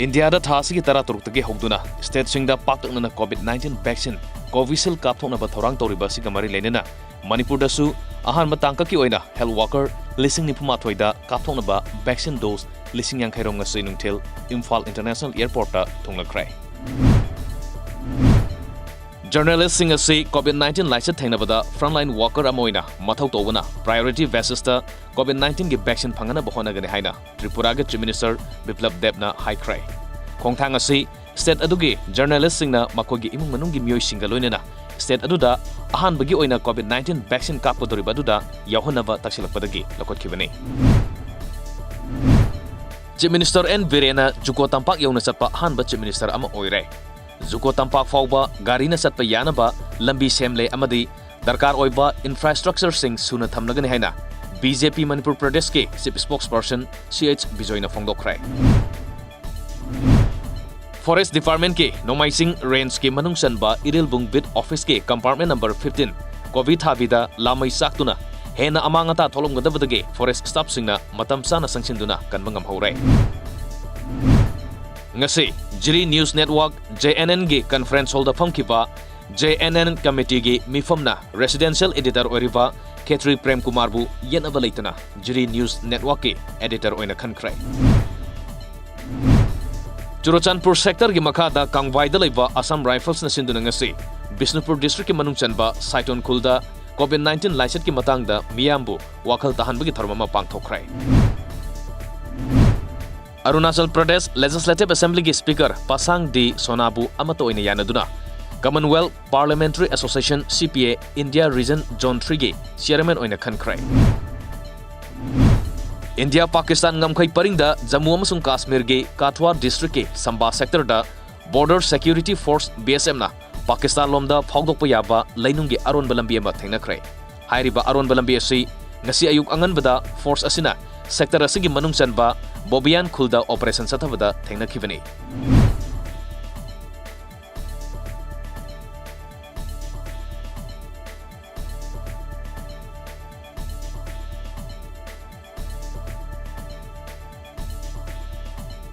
India da thasi ki tara turuk tagi hogduna state singda paktakna COVID-19 vaccine Covishield kapthokna ba thorang toriba si kamari lenena Manipur da su ahan matangka ki oina health worker lising nipuma thoida kapthokna ba vaccine dose lising yang khairong nga sinungthel Imphal International Airport ta thonglakrai Journalist sing asi COVID-19 laisat thainabada frontline worker amoina mathau tobuna priority basis ta COVID-19 gi vaccine phangana bahona gani haina Tripura ga Chief Minister Biplab Debna high cry khongthang asi state adugi journalist singna makogi imung manung gi myoi singa loinena state aduda ahan bagi oina COVID-19 vaccine kapodori baduda yahonaba taksilakpadagi lokotkhibani Chief Minister N Virena Juko Tampak yauna satpa ahan ba Chief Minister ama oire Zuko Tampak fauba garina satpa yanaba lambi semle amadi darkar oiba infrastructure sing suna thamnagani haina BJP Manipur Pradesh ke chief spokesperson CH Bijoyna phongdokrai Forest Department ke Nomaising Range ke manungsan ba Irilbung Bid Office ke compartment number 15 COVID habida lamai saktuna hena amangata tholomgadabadage forest staff singna matam sana sangsinduna kanbangam haurai ngasi Jiri News Network JNN gi conference hall da phangkiba JNN committee gi mifamna residential editor oriba Khetri Prem Kumar bu yenaba leitana Jiri News Network ki editor oina khankrai Churachandpur sector gi makha da Kangwai da leiba Assam Rifles na sinduna ngasi Bisnupur district ki manungchanba Saiton Khulda COVID-19 laisat ki matang da miyambu wakhal tahanbagi tharmama pangthokrai Arunachal Pradesh Legislative Assembly ki Speaker Pasang D Sonabu amato oina yanaduna Commonwealth Parliamentary Association CPA India Region Zone 3 ki Chairman oina khankrai India Pakistan ngamkhai paringda Jammu amasung Kashmir ki Kathua district ki Samba sector da Border Security Force BSF na Pakistan lomda phawdokpa yaba leinunggi aron balambi ama thengnakrai hairiba aron balambi asi ngasi ayuk anganbada force asina sector asigi manungchanba Bobian Khulda operation sathabada thengnakibani